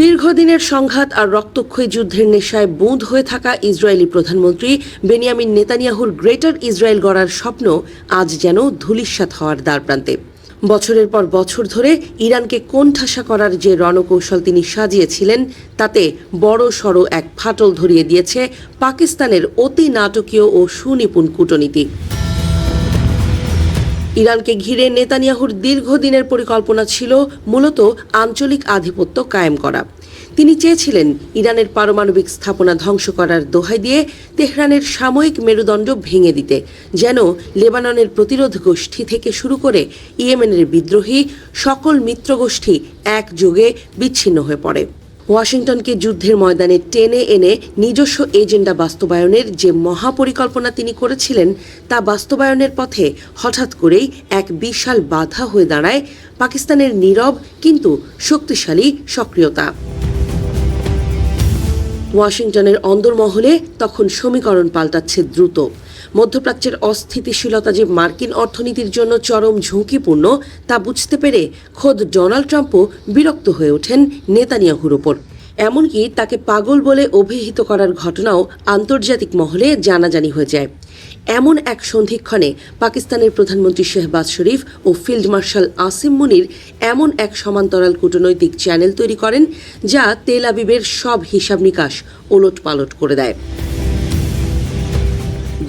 দীর্ঘদিনের সংঘাত আর রক্তক্ষয়ী যুদ্ধের নেশায় বুঁদ হয়ে থাকা ইসরায়েলি প্রধানমন্ত্রী বেনিয়ামিন নেতানিয়াহুর গ্রেটার ইসরায়েল গড়ার স্বপ্ন আজ যেন ধূলিসাৎ হওয়ার দ্বারপ্রান্তে। বছরের পর বছর ধরে ইরানকে কোণঠাসা করার যে রণকৌশল তিনি সাজিয়েছিলেন তাতে বড় সড় এক ফাটল ধরিয়ে দিয়েছে পাকিস্তানের অতি নাটকীয় ও সুনিপুণ কূটনীতি। ইরানকে ঘিরে নেতানিয়াহুর দীর্ঘদিনের পরিকল্পনা ছিল মূলত আঞ্চলিক আধিপত্য কায়েম করা। তিনি চেয়েছিলেন ইরানের পারমাণবিক স্থাপনা ধ্বংস করার দোহাই দিয়ে তেহরানের সাময়িক মেরুদণ্ড ভেঙে দিতে, যেন লেবাননের প্রতিরোধ গোষ্ঠী থেকে শুরু করে ইয়েমেনের বিদ্রোহী সকল মিত্রগোষ্ঠী একযোগে বিচ্ছিন্ন হয়ে পড়ে। ওয়াশিংটনকে যুদ্ধের ময়দানে টেনে এনে নিজস্ব এজেন্ডা বাস্তবায়নের যে মহাপরিকল্পনা তিনি করেছিলেন তা বাস্তবায়নের পথে হঠাৎ করেই এক বিশাল বাধা হয়ে দাঁড়ায় পাকিস্তানের নীরব কিন্তু শক্তিশালী সক্রিয়তা। ওয়াশিংটনের অন্দরমহলে তখন সমীকরণ পাল্টাচ্ছে দ্রুত। মধ্যপ্রাচ্যের অস্থিতিশীলতা যে মার্কিন অর্থনীতির জন্য চরম ঝুঁকিপূর্ণ তা বুঝতে পেরে খোদ ডোনাল্ড ট্রাম্পও বিরক্ত হয়ে ওঠেন নেতানিয়াহুর ওপর। এমনকি তাকে পাগল বলে অভিহিত করার ঘটনাও আন্তর্জাতিক মহলে জানাজানি হয়ে যায়। এমন এক সন্ধিক্ষণে পাকিস্তানের প্রধানমন্ত্রী শেহবাজ শরীফ ও ফিল্ড মার্শাল আসিম মুনির এমন এক সমান্তরাল কূটনৈতিক চ্যানেল তৈরি করেন যা তেল আবিবের সব হিসাব নিকাশ ওলটপালট করে দেয়।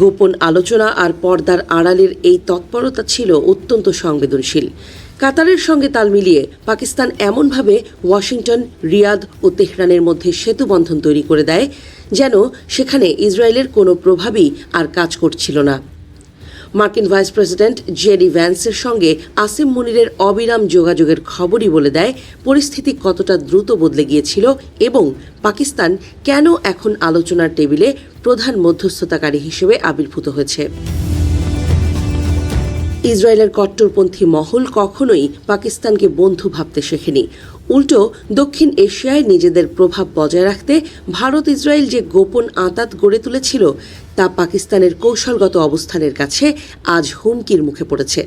গোপন আলোচনা আর পর্দার আড়ালের এই তৎপরতা ছিল অত্যন্ত সংবেদনশীল। কাতারের সঙ্গে তাল মিলিয়ে পাকিস্তান এমনভাবে ওয়াশিংটন, রিয়াদ ও তেহরানের মধ্যে সেতুবন্ধন তৈরি করে দেয় যেন সেখানে ইসরায়েলের কোনো প্রভাবই আর কাজ করছিল না। মার্কিন ভাইস প্রেসিডেন্ট জেডি ভ্যান্সের সঙ্গে আসিম মুনিরের অবিরাম যোগাযোগের খবরই বলে দেয় পরিস্থিতি কতটা দ্রুত বদলে গিয়েছিল এবং পাকিস্তান কেন এখন আলোচনার টেবিলে প্রধান মধ্যস্থতাকারী হিসেবে আবির্ভূত হয়েছে। ইসরায়েলের কট্টরপন্থী মহল কখনোই পাকিস্তানকে বন্ধু ভাবতে শেখেনি। উল্টো দক্ষিণ এশিয়ায় নিজেদের প্রভাব বজায় রাখতে ভারত ইসরায়েল যে গোপন আঁতাত গড়ে তুলেছিল তা পাকিস্তানের কৌশলগত অবস্থানের কাছে আজ হুমকির মুখে পড়েছে।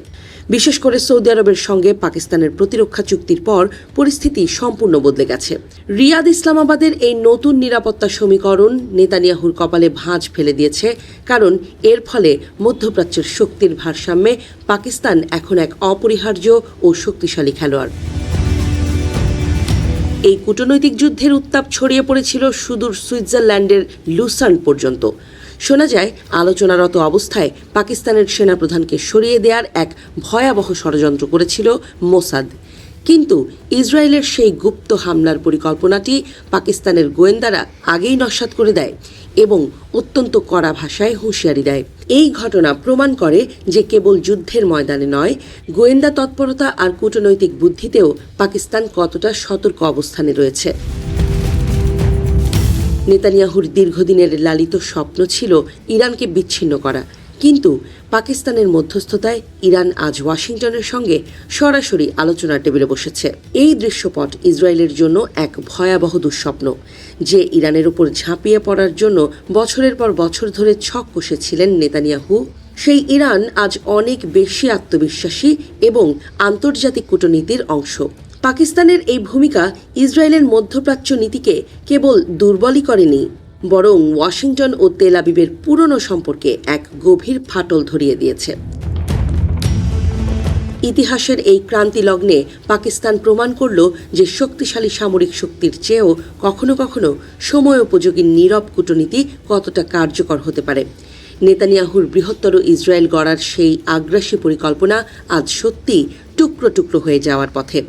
বিশেষ করে সৌদি আরবের সঙ্গে পাকিস্তানের প্রতিরক্ষা চুক্তির পর পরিস্থিতি সম্পূর্ণ বদলে গেছে। রিয়াদ ইসলামাবাদের এই নতুন নিরাপত্তা সমীকরণ নেতানিয়াহুর কপালে ভাঁজ ফেলে দিয়েছে, কারণ এর ফলে মধ্যপ্রাচ্যের শক্তির ভারসাম্যে পাকিস্তান এখন এক অপরিহার্য ও শক্তিশালী খেলোয়াড়। এই কূটনৈতিক যুদ্ধের উত্তাপ ছড়িয়ে পড়েছিল সুদূর সুইজারল্যান্ডের লুসার্ন পর্যন্ত। শোনা যায় আলোচনারত অবস্থায় পাকিস্তানের সেনাপ্রধানকে সরিয়ে দেওয়ার এক ভয়াবহ ষড়যন্ত্র করেছিল মোসাদ। কিন্তু ইসরায়েলের সেই গুপ্ত হামলার পরিকল্পনাটি পাকিস্তানের গোয়েন্দারা আগেই নস্যাৎ করে দেয় এবং অত্যন্ত কড়া ভাষায় হুঁশিয়ারি দেয়। এই ঘটনা প্রমাণ করে যে কেবল যুদ্ধের ময়দানে নয়, গোয়েন্দা তৎপরতা আর কূটনৈতিক বুদ্ধিতেও পাকিস্তান কতটা সতর্ক অবস্থানে রয়েছে। নেতানিয়াহুর দীর্ঘদিনের লালিত স্বপ্ন ছিল ইরানকে বিচ্ছিন্ন করা, কিন্তু পাকিস্তানের মধ্যস্থতায় ইরান আজ ওয়াশিংটনের সঙ্গে সরাসরি আলোচনার টেবিলে বসেছে। এই দৃশ্যপট ইসরায়েলের জন্য এক ভয়াবহ দুঃস্বপ্ন। যে ইরানের উপর ঝাঁপিয়ে পড়ার জন্য বছরের পর বছর ধরে ছক কষেছিলেন নেতানিয়াহু, সেই ইরান আজ অনেক বেশি আত্মবিশ্বাসী এবং আন্তর্জাতিক কূটনীতির অংশ। পাকিস্তানের এই ভূমিকা ইসরায়েলের মধ্যপ্রাচ্য নীতিকে কেবল দুর্বলই করেনি, বরং ওয়াশিংটন ও তেল আবিবের পুরনো সম্পর্কে এক গভীর ফাটল ধরিয়ে দিয়েছে। ইতিহাসের এই ক্রান্তি লগ্নে পাকিস্তান প্রমাণ করল যে শক্তিশালী সামরিক শক্তির চেয়েও কখনো কখনো সময় উপযোগী নীরব কূটনীতি কতটা কার্যকর হতে পারে। নেতানিয়াহুর বৃহত্তর ইসরায়েল গড়ার সেই আগ্রাসী পরিকল্পনা আজ সত্যি টুকরো টুকরো হয়ে যাওয়ার পথে।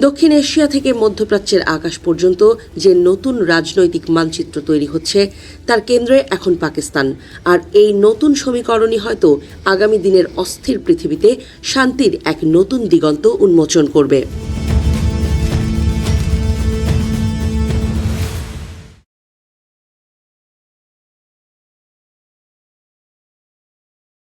দক্ষিণ এশিয়া থেকে মধ্যপ্রাচ্যের আকাশ পর্যন্ত যে নতুন রাজনৈতিক মানচিত্র তৈরি হচ্ছে তার কেন্দ্রে এখন পাকিস্তান। আর এই নতুন সমীকরণই হয়তো আগামী দিনের অস্থির পৃথিবীতে শান্তির এক নতুন দিগন্ত উন্মোচন করবে।